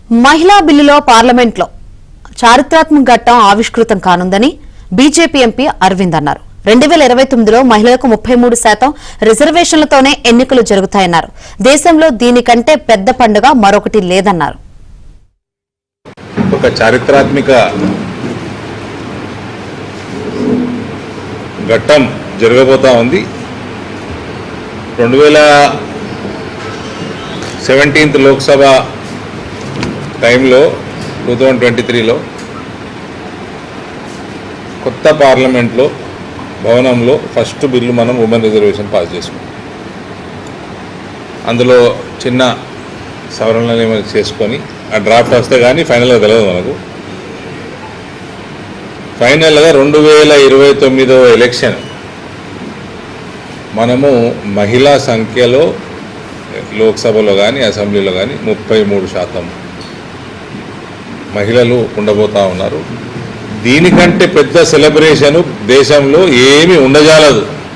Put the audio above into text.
మహిళా బిల్లులో పార్లమెంట్లో చారిత్రాత్మక ఘట్టం ఆవిష్కృతం కానుందని బీజేపీ ఎంపీ అరవింద్ అన్నారు. 2029లో మహిళలకు 33% రిజర్వేషన్లతోనే ఎన్నికలు జరుగుతాయన్నారు. దేశంలో దీనికంటే పెద్ద పండుగ మరొకటి లేదన్నారు. ఒక చారిత్రాత్మక ఘట్టం జరగబోతా ఉంది. 2017 లోక్సభ టైంలో 2023లో కొత్త పార్లమెంట్లో భవనంలో ఫస్ట్ బిల్లు మనం ఉమెన్ రిజర్వేషన్ పాస్ చేసుకున్నాం. అందులో చిన్న సవరణలు ఏమైనా చేసుకొని ఆ డ్రాఫ్ట్ వస్తే కానీ ఫైనల్గా తెలియదు మనకు. ఫైనల్గా 2029 ఎలక్షన్ మనము మహిళా సంఖ్యలో లోక్సభలో కానీ అసెంబ్లీలో కానీ 33% మహిళలు ఉండబోతూ ఉన్నారు. దీనికంటే పెద్ద సెలబ్రేషను దేశంలో ఏమీ ఉండజాలదు.